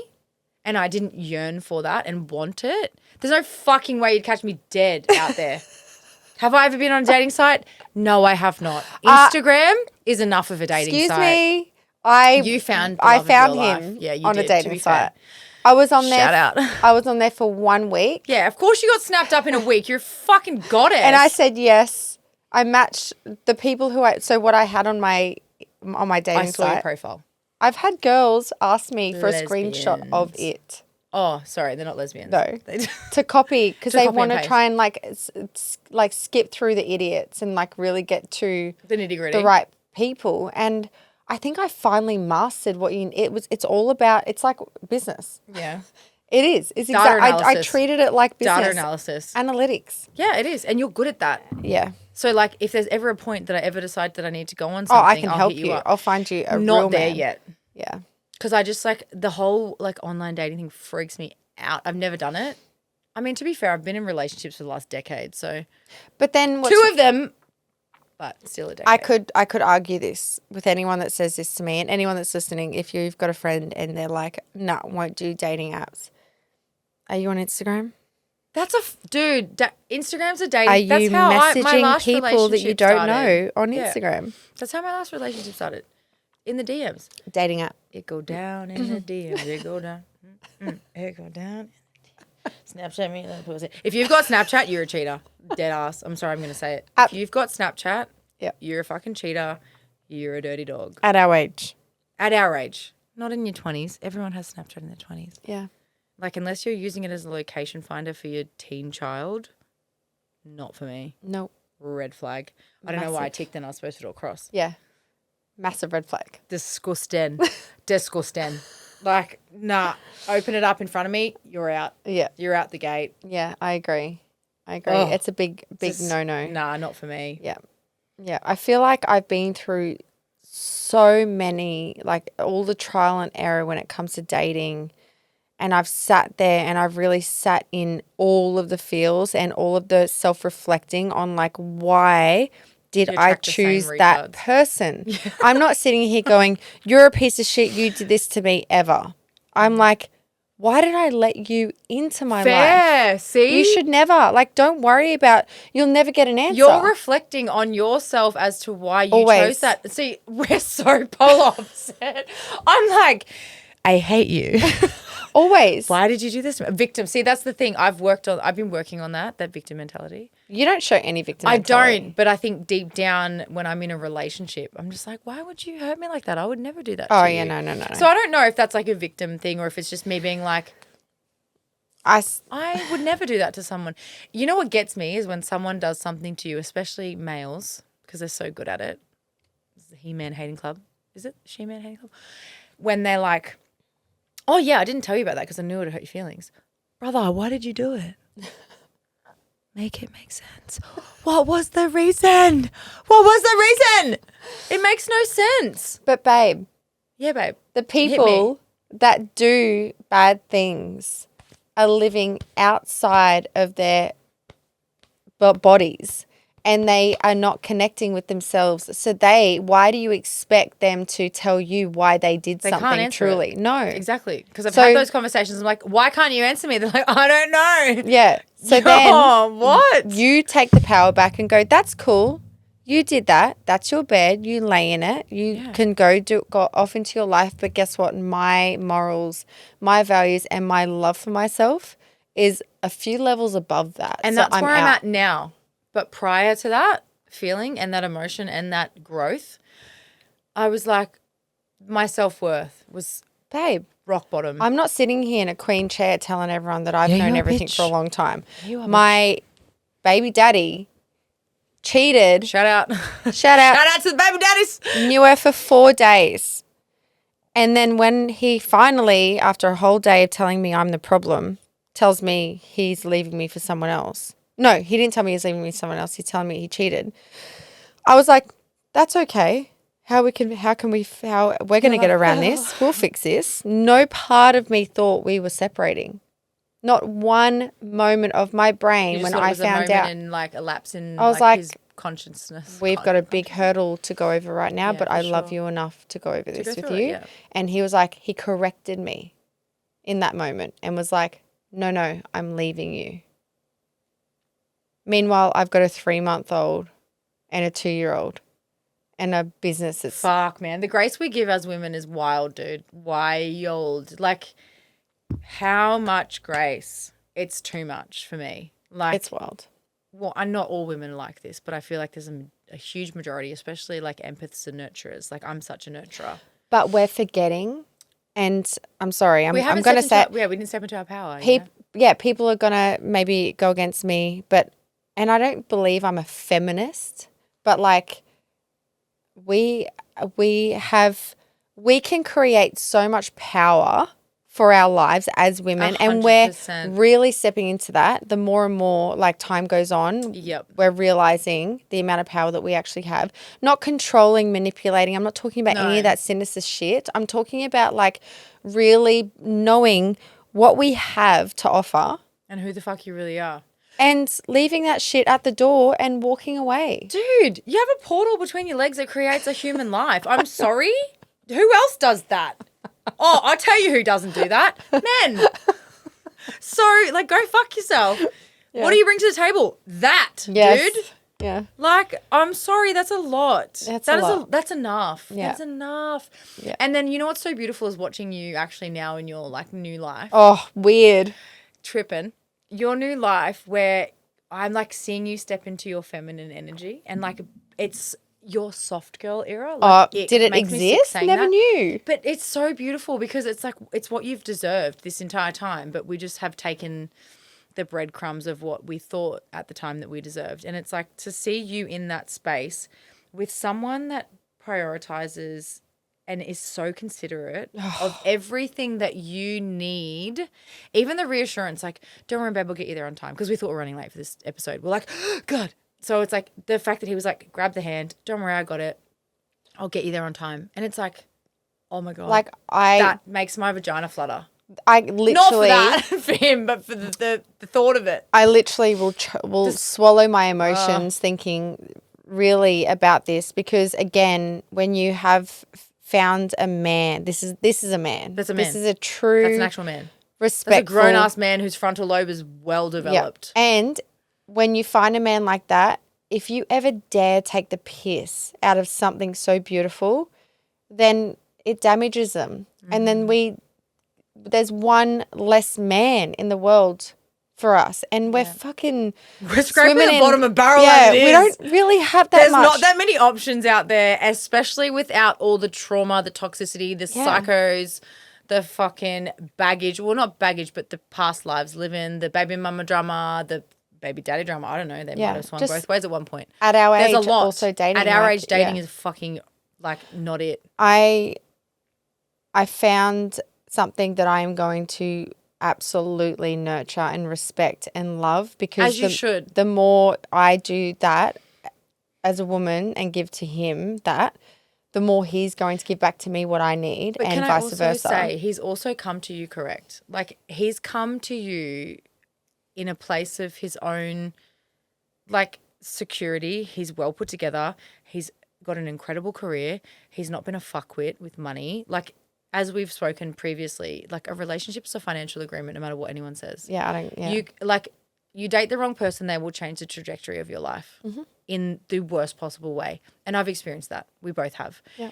and I didn't yearn for that and want it, there's no fucking way you'd catch me dead out there. Have I ever been on a dating site? No, I have not. Instagram is enough of a dating site. Excuse me. I found him yeah, you on did, a dating to be site. fair. I was on there. Shout out. I was on there for 1 week. Yeah, of course you got snapped up in a week. You're a fucking goddess. And I said yes. I matched the people so what I had on my dating I saw site. your profile. I've had girls ask me for a screenshot of it. Oh, sorry, they're not lesbians. No, to copy because they want to paste. try and like skip through the idiots and like really get to The nitty-gritty. the right people. And I think I finally mastered it's all about. It's like business. Yeah. It is. It's Data exactly. I analysis. treated it like business. Data analysis. Analytics. Yeah, it is. And you're good at that. Yeah. So, like, if there's ever a point that I ever decide that I need to go on Oh, something, I can I'll help hit you. up. I'll find you a Not real there man. yet. Yeah. Because I just, like, the whole, like, online dating thing freaks me out. I've never done it. I mean, to be fair, I've been in relationships for the last decade, so. But then Two of them, but still a decade. I could argue this with anyone that says this to me and anyone that's listening. If you've got a friend and they're like, "No, won't do dating apps." Are you on Instagram? That's dude. Instagram's a dating. Are That's you how my messaging last people that you relationship don't started. know on Yeah. Instagram? That's how my last relationship started. In the DMs. Dating app. It go down in the DMs. It go down. It go down. Snapchat me. If you've got Snapchat, you're a cheater. Dead ass. I'm sorry, I'm going to say it. If you've got Snapchat, Yep. You're a fucking cheater. You're a dirty dog. At our age. At our age. Not in your 20s. Everyone has Snapchat in their 20s. Yeah. Like, unless you're using it as a location finder for your teen child, not for me. Nope. Red flag. I don't know why I ticked and I was supposed to do it across. Yeah. Massive red flag. Disgusting. Disgusting. Like, nah. Open it up in front of me, you're out. Yeah. You're out the gate. Yeah, I agree. Oh, it's a big no-no. Nah, not for me. Yeah. Yeah. I feel like I've been through so many, like all the trial and error when it comes to dating. And I've sat there and I've really sat in all of the feels and all of the self-reflecting on like, why did I choose that person? Yeah. I'm not sitting here going, you're a piece of shit. You did this to me ever. I'm like, why did I let you into my life? See? You should never. Like, don't worry about, you'll never get an answer. You're reflecting on yourself as to why you chose that. See, we're so polar opposite. I'm like, I hate you. Always. Why did you do this? Victim. See, that's the thing. I've been working on that victim mentality. You don't show any victim mentality. I don't, but I think deep down when I'm in a relationship, I'm just like, why would you hurt me like that? I would never do that to you. Oh, yeah, no. So I don't know if that's like a victim thing or if it's just me being like, I would never do that to someone. You know what gets me is when someone does something to you, especially males, because they're so good at it. This is the He-Man hating club. Is it She-Man hating club? When they're like, oh, yeah, I didn't tell you about that because I knew it would hurt your feelings. Brother, why did you do it? Make it make sense. What was the reason? What was the reason? It makes no sense. But, babe. Yeah, babe. The people that do bad things are living outside of their bodies. And they are not connecting with themselves. So why do you expect them to tell you why they did something truly? No. Exactly. Because I've had those conversations. I'm like, why can't you answer me? They're like, I don't know. Yeah. So then what? You take the power back and go, that's cool. You did that. That's your bed. You lay in it. You can go off into your life. But guess what? My morals, my values, and my love for myself is a few levels above that. And that's where I'm at now. But prior to that feeling and that emotion and that growth, I was like, my self-worth was, babe, rock bottom. I'm not sitting here in a queen chair telling everyone that I've known everything for a long time. My baby daddy cheated. Shout out. Shout out. Shout out to the baby daddies. Knew her for 4 days. And then when he finally, after a whole day of telling me I'm the problem, tells me he's leaving me for someone else. No, he didn't tell me he's leaving me for someone else. He's telling me he cheated. I was like, that's okay. How we're going to get around this. We'll fix this. No part of me thought we were separating. Not one moment of my brain when I found out. And like a lapse in I was like his consciousness. We've got a big hurdle to go over right now, but I love you enough to go over this with you. And he was like, he corrected me in that moment and was like, no, I'm leaving you. Meanwhile, I've got a 3-month-old and a 2-year-old and a business that's... Fuck, man. The grace we give as women is wild, dude. Wild. Like, how much grace? It's too much for me. Like, it's wild. Well, I'm not all women are like this, but I feel like there's a huge majority, especially like empaths and nurturers. Like, I'm such a nurturer. But we're forgetting, and I'm sorry, I'm going to say... we didn't step into our power. People are going to maybe go against me, and I don't believe I'm a feminist, but like we can create so much power for our lives as women 100%. And we're really stepping into that. The more and more like time goes on, we're realizing the amount of power that we actually have. Not controlling, manipulating. I'm not talking about any of that sinister shit. I'm talking about like really knowing what we have to offer. And who the fuck you really are. And leaving that shit at the door and walking away. Dude, you have a portal between your legs that creates a human life. I'm sorry? Who else does that? Oh, I'll tell you who doesn't do that. Men. So, like, go fuck yourself. Yeah. What do you bring to the table? That, dude. Yeah. Like, I'm sorry, that's a lot. That's enough. Yeah. That's enough. Yeah. And then you know what's so beautiful is watching you actually now in your, like, new life. Oh, weird. Tripping. Your new life where I'm, like, seeing you step into your feminine energy and, like, it's your soft girl era. Like, did it exist? Never knew. But it's so beautiful because it's like it's what you've deserved this entire time, but we just have taken the breadcrumbs of what we thought at the time that we deserved. And it's like to see you in that space with someone that prioritizes and is so considerate of everything that you need, even the reassurance, like, don't worry, babe, we'll get you there on time, because we thought we were running late for this episode. We're like, oh, God. So it's like the fact that he was like, grab the hand, don't worry, I got it. I'll get you there on time. And it's like, oh my God. Like that makes my vagina flutter. I literally. Not for that, for him, but for the thought of it. I literally will swallow my emotions thinking really about this, because again, when you have found a man, this is a man. That's a man. This is a true. That's an actual man. Respectful. That's a grown-ass man whose frontal lobe is well developed. Yep. And when you find a man like that, if you ever dare take the piss out of something so beautiful, then it damages them. Mm. And then there's one less man in the world for us, and we're fucking scraping the bottom of barrel. Yeah, we don't really have that There's much. Not that many options out there, especially without all the trauma, the toxicity, the psychos, the fucking baggage. Well, not baggage, but the past lives living, the baby mama drama, the baby daddy drama. I don't know. They might have swung both ways at one point. At our There's age, a lot. also dating. At our age, dating is fucking like not it. I found something that I am going to absolutely nurture and respect and love, because as you should. The more I do that as a woman and give to him that, the more he's going to give back to me what I need, but and vice versa. Can I also say he's also come to you correct? Like, he's come to you in a place of his own, like, security. He's well put together. He's got an incredible career. He's not been a fuckwit with money. Like, as we've spoken previously, like, a relationship's a financial agreement no matter what anyone says. You date the wrong person, they will change the trajectory of your life in the worst possible way. And I've experienced that. We both have. Yeah.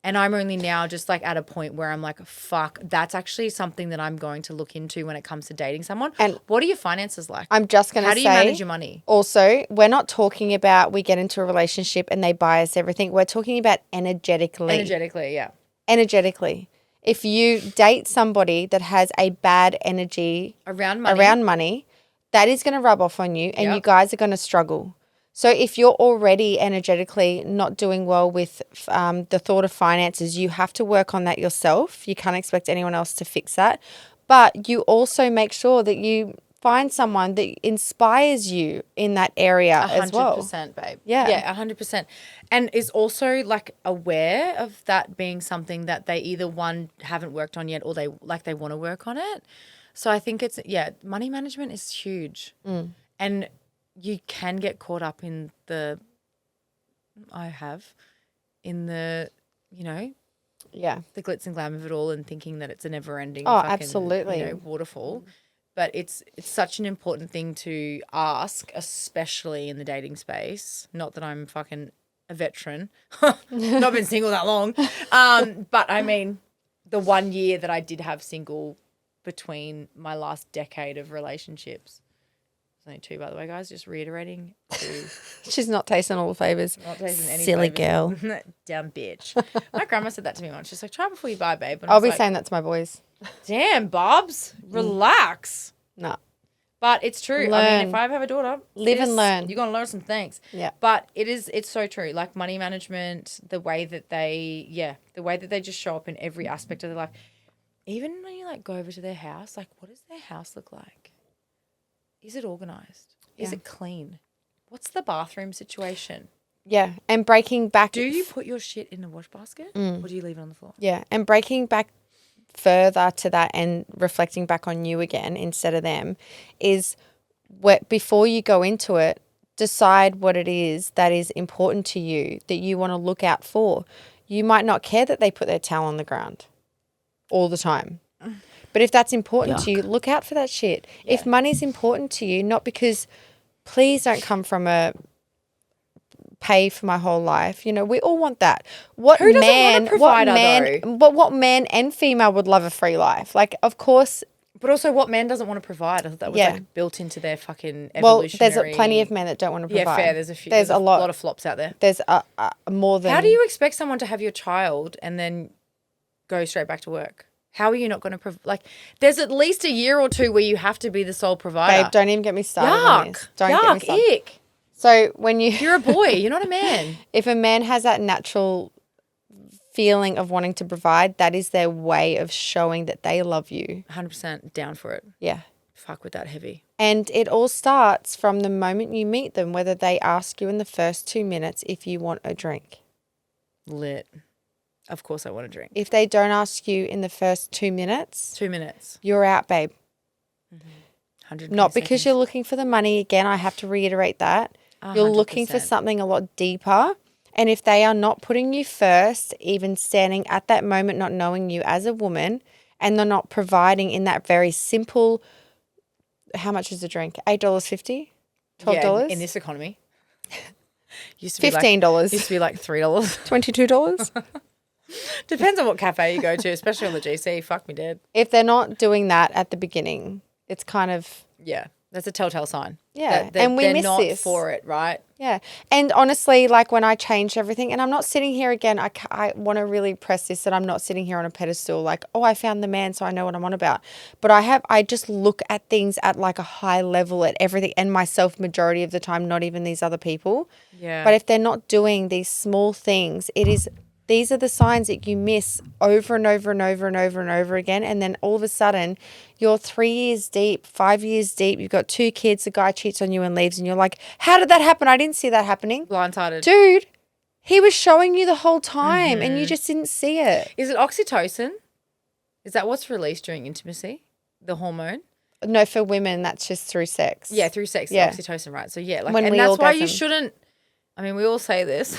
And I'm only now just like at a point where I'm like, fuck, that's actually something that I'm going to look into when it comes to dating someone. And what are your finances like? I'm just going to say. How do you manage your money? Also, we're not talking about we get into a relationship and they buy us everything. We're talking about energetically. Energetically, yeah. Energetically. If you date somebody that has a bad energy around money, that is going to rub off on you, and you guys are going to struggle. So if you're already energetically not doing well with the thought of finances, you have to work on that yourself. You can't expect anyone else to fix that. But you also make sure that you find someone that inspires you in that area as well. 100%, babe. Yeah. Yeah, 100%. And is also like aware of that being something that they either one haven't worked on yet or they want to work on it. So I think it's, money management is huge. And you can get caught up in the, the glitz and glam of it all and thinking that it's a never ending absolutely. Waterfall. But it's such an important thing to ask, especially in the dating space. Not that I'm fucking a veteran. Not been single that long. But I mean, the 1 year that I did have single between my last decade of relationships. There's only 2, by the way, guys. Just reiterating. 2. She's not tasting all the favours. Not tasting any Silly flavours. girl. Dumb bitch. My grandma said that to me once. She's like, try before you buy, babe. And I'll be saying that to my boys. Damn, Bobs. Relax. No. But it's true. Learn. I mean, if I ever have a daughter, Live and learn. You're going to learn some things. Yeah. But it's so true. Like money management, the way that they just show up in every aspect of their life. Even when you like go over to their house, like what does their house look like? Is it organized? Is it clean? What's the bathroom situation? Yeah. And breaking back. Do you put your shit in a wash basket or do you leave it on the floor? Yeah. And breaking back further to that and reflecting back on you again instead of them is before you go into it, decide what it is that is important to you that you want to look out for. You might not care that they put their towel on the ground all the time. But if that's important to you, look out for that shit. Yeah. If money's important to you, not because please don't come from a pay for my whole life. You know, we all want that. Who doesn't want a provider, though? But what man and female would love a free life? Like, of course. But also, what man doesn't want to provide? I thought that was like built into their fucking evolutionary. Well, there's plenty of men that don't want to provide. Yeah, fair. There's a few. There's a lot of flops out there. There's more than. How do you expect someone to have your child and then go straight back to work? How are you not going to there's at least a year or 2 where you have to be the sole provider. Babe, don't even get me started on this. Don't get me started. Ick. So when you're a boy, you're not a man. If a man has that natural feeling of wanting to provide, that is their way of showing that they love you. 100% down for it. Yeah. Fuck with that heavy. And it all starts from the moment you meet them, whether they ask you in the first 2 minutes if you want a drink. Lit. Of course I want a drink. If they don't ask you in the first 2 minutes. 2 minutes. You're out, babe. 100 Not because you're looking for the money. Again, I have to reiterate that. 100%. You're looking for something a lot deeper. And if they are not putting you first, even standing at that moment, not knowing you as a woman, and they're not providing in that very simple, how much is a drink? $8.50? $12? Yeah, in this economy. Used to be $15. Used to be like $3. $22? Depends on what cafe you go to, especially on the GC. Fuck me dead. If they're not doing that at the beginning, it's kind of... Yeah, that's a telltale sign. Yeah, and we miss this. They're not for it, right? Yeah, and honestly, like when I changed everything, and I'm not sitting here again, I want to really press this that I'm not sitting here on a pedestal like, oh, I found the man, so I know what I'm on about. But I just look at things at like a high level at everything, and myself majority of the time, not even these other people. Yeah. But if they're not doing these small things, these are the signs that you miss over and over and over and over and over again. And then all of a sudden you're 3 years deep, 5 years deep. You've got 2 kids. The guy cheats on you and leaves. And you're like, how did that happen? I didn't see that happening. Blindsided. Dude, he was showing you the whole time and you just didn't see it. Is it oxytocin? Is that what's released during intimacy? The hormone? No, for women, that's just through sex. Yeah, through sex. Yeah. Oxytocin, right. So yeah. When and we that's orgasm. why you shouldn't, I mean, we all say this.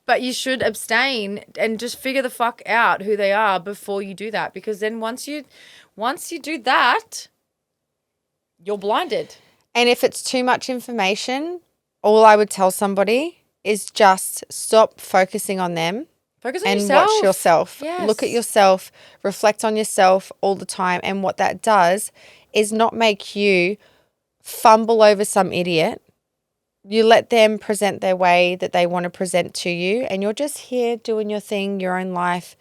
But you should abstain and just figure the fuck out who they are before you do that. Because then once you do that, you're blinded. And if it's too much information, all I would tell somebody is just stop focusing on them. Focus on and yourself. Watch yourself. Yes. Look at yourself. Reflect on yourself all the time. And what that does is not make you fumble over some idiot. You let them present their way that they want to present to you, and you're just here doing your thing, your own life,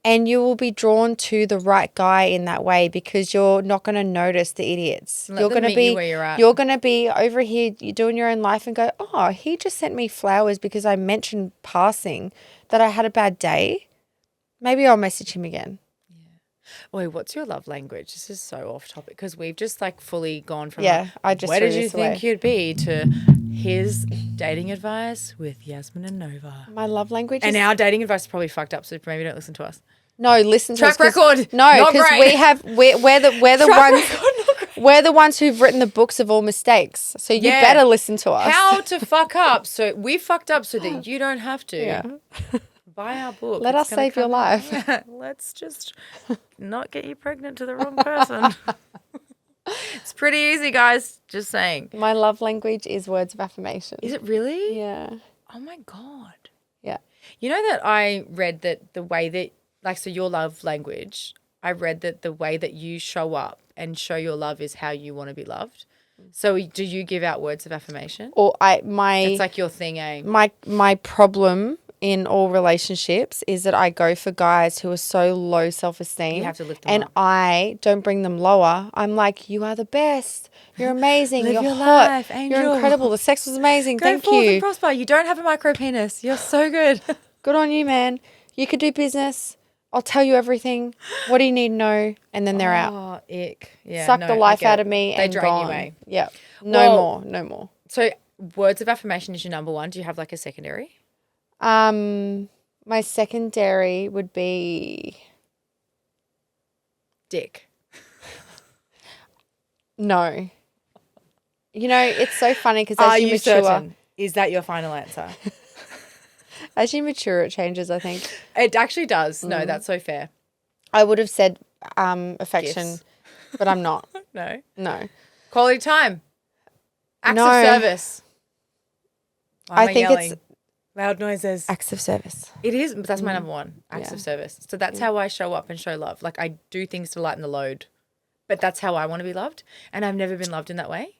And you will be drawn to the right guy in that way because you're not going to notice the idiots. Let them meet you where you're at. You're going to be over here, you're doing your own life and go, oh, he just sent me flowers because I mentioned passing that I had a bad day. Maybe I'll message him again. Wait, what's your love language? This is so off topic because we've just like fully gone from I just where threw did you this think away. you'd be to here's dating advice with Yasmin and Nova. My love language And is... our dating advice is probably fucked up, so maybe don't listen to us. No, listen to Track us. 'Cause- record. No, Not because great. we're the Track ones... record, not great. We're the ones who've written the books of all mistakes. So you Yeah. better listen to us. How to fuck up. So we fucked up so that you don't have to. Yeah. Buy our book. Let It's us gonna save your come life. out. Let's just not get you pregnant to the wrong person. It's pretty easy, guys. Just saying. My love language is words of affirmation. Is it really? Yeah. Oh my God. Yeah. You know that I read that the way that, like, so your love language, I read that the way that you show up and show your love is how you want to be loved. So do you give out words of affirmation? Or It's like your thing, eh? my problem in all relationships is that I go for guys who are so low self-esteem. You have to lift them and up. I don't bring them lower. I'm like, you are the best. You're amazing. Live You're your hot. life, angel. You're incredible. The sex was amazing. Go Thank forth you. and prosper. You don't have a micro penis. You're so good. Good on you, man. You could do business. I'll tell you everything. What do you need to know? And then they're out. Oh, ick. Yeah, Suck no, the I life get out it. of me They and drain gone. you, eh? Yeah. Well- No more. So words of affirmation is your number one. Do you have like a secondary? My secondary would be Dick. no. You know, it's so funny because Are as you you mature, certain? Is that your final answer? as you mature, it changes. I think It actually does. No, that's so fair. I would have said affection, Gifts. but I'm not. No. No, Quality time. Acts No. of service. Why am I think it's- yelling? Loud noises. acts of service. It is. But that's my number one. Acts Yeah. of service. So that's how I show up and show love. Like I do things to lighten the load. But that's how I want to be loved. And I've never been loved in that way.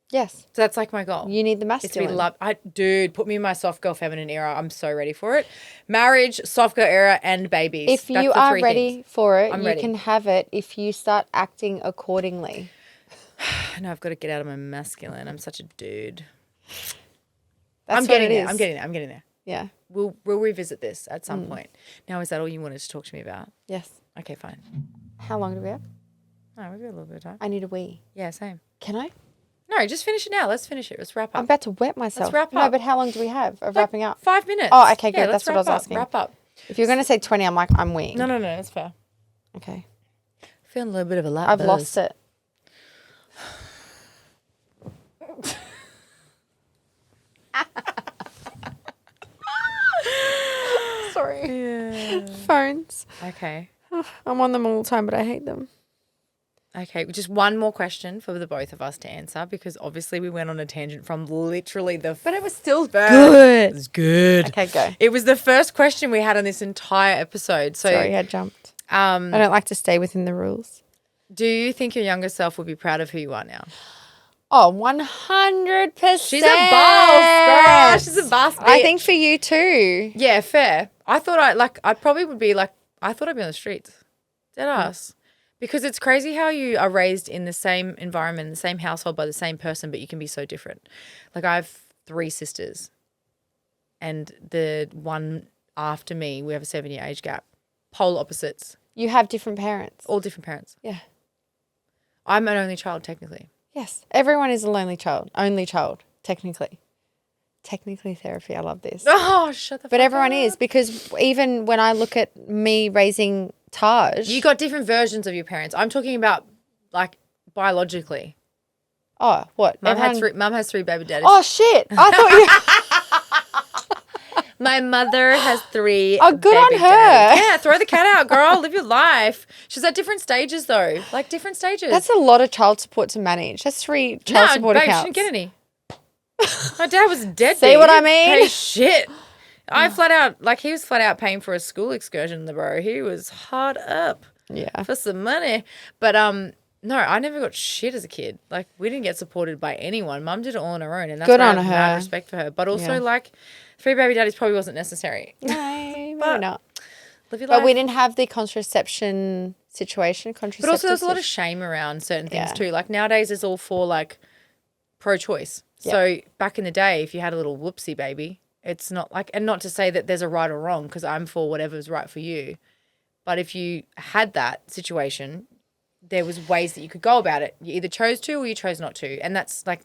Yes, So that's like my goal. you need the It's to be masculine. loved. Dude, put me in my soft girl feminine era. I'm so ready for it. Marriage, soft girl era, and babies. If That's you the are three ready things. for it, I'm you ready. can have it if you start acting accordingly. I know I've got to get out of my masculine. I'm such a dude. That's I'm what getting it there. is. I'm getting there. I'm getting there. Yeah. We'll revisit this at some point. Now, is that all you wanted to talk to me about? Yes. Okay, fine. How long do we have? No, we've got a little bit of time. I need a wee. Yeah, same. Can I? No, just finish it now. Let's finish it. Let's wrap I'm up. about to wet myself. wrap No, up. but how long do we have of Like wrapping up? 5 minutes. Oh, okay, good. Yeah, That's let's what I was wrap up. asking. Wrap up. If you're going to say 20, I'm like, I'm weeing. No, that's fair. Okay. Feeling a little bit of a lap I've buzz. lost it. Sorry. Yeah. Phones. Okay. I'm on them all the time, but I hate them. Okay, just one more question for the both of us to answer because obviously we went on a tangent from literally the But it was still It good. was good. Okay, go. It was the first question we had on this entire episode. So, Sorry, I jumped. I don't like to stay within the rules. do you think your younger self would be proud of who you are now? Oh, 100%. She's a boss, girl. She's a boss bitch. I think for you too. Yeah, fair. I thought I probably would be like, I thought I'd be on the streets. Dead ass. Because it's crazy how you are raised in the same environment, the same household by the same person, but you can be so different. Like I have 3 sisters and the one after me, we have a 7-year age gap. Polar opposites. You have different parents. All different parents. Yeah. I'm an only child technically. Yes. Everyone is a lonely child. Only child, technically. Technically therapy. I love this. Oh, shut the fuck But everyone up. is because even when I look at me raising Taj. You got different versions of your parents. I'm talking about like biologically. Oh, what? Mum Everyone- has 3 baby daddies. Oh, shit. I thought you... My mother has 3 Oh, good on baby her. daddies. Yeah, throw the cat out, girl. Live your life. She's at different stages though. Like different stages. That's a lot of child support to manage. That's 3 child support babe, accounts. she didn't get any. My dad was dead. See what I mean? Pay shit. I he was flat out paying for a school excursion, the bro. He was hard up Yeah. for some money. But no, I never got shit as a kid. Like we didn't get supported by anyone. Mum did it all on her own, and that's Good why on I have mad her. respect for her. But also Yeah. like 3 baby daddies probably wasn't necessary. No, maybe But- not. Live your life. But we didn't have the contraception situation. But also there's a lot of shame around certain things too. Like nowadays it's all for like pro-choice. Yeah. So back in the day, if you had a little whoopsie baby, it's not like, and not to say that there's a right or wrong because I'm for whatever's right for you. But if you had that situation, there was ways that you could go about it. You either chose to or you chose not to. And that's like,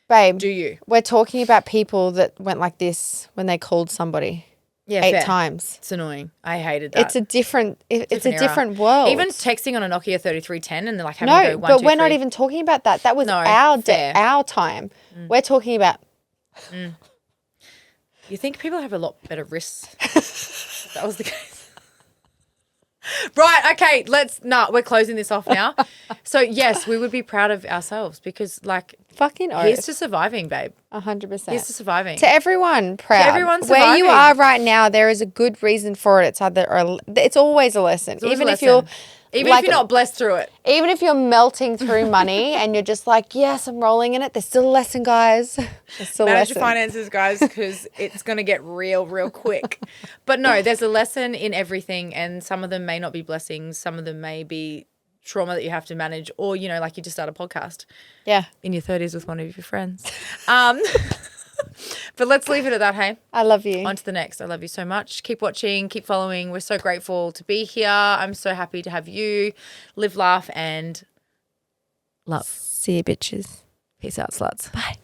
babe, do you? We're talking about people that went like this when they called somebody 8 times. It's annoying. I hated that. It's a different era. different world. Even texting on a Nokia 3310 and they're like having to go 1, but 2, we're 3. not even talking about that. That was No, our time. We're talking about. You think people have a lot better wrists? That was the case. Right, okay, we're closing this off now. So, yes, we would be proud of ourselves because, like, fucking oath. here's to surviving, babe. 100%. Here's to surviving. To everyone, proud. To everyone where you surviving. are right now, there is a good reason for it. It's always a lesson. It's always Even a if you're lesson. Even if you're not blessed through it. Even if you're melting through money and you're just like, yes, I'm rolling in it, there's still a lesson, guys. There's still a Manage lesson. your finances, guys, because it's going to get real quick. But no, there's a lesson in everything, and some of them may not be blessings. Some of them may be trauma that you have to manage, or, you know, like you just start a podcast. Yeah. In your 30s with one of your friends. But let's leave it at that, hey? I love you. On to the next. I love you so much. Keep watching, keep following. We're so grateful to be here. I'm so happy to have you. Live, laugh, and love. See you, bitches. Peace out, sluts. Bye.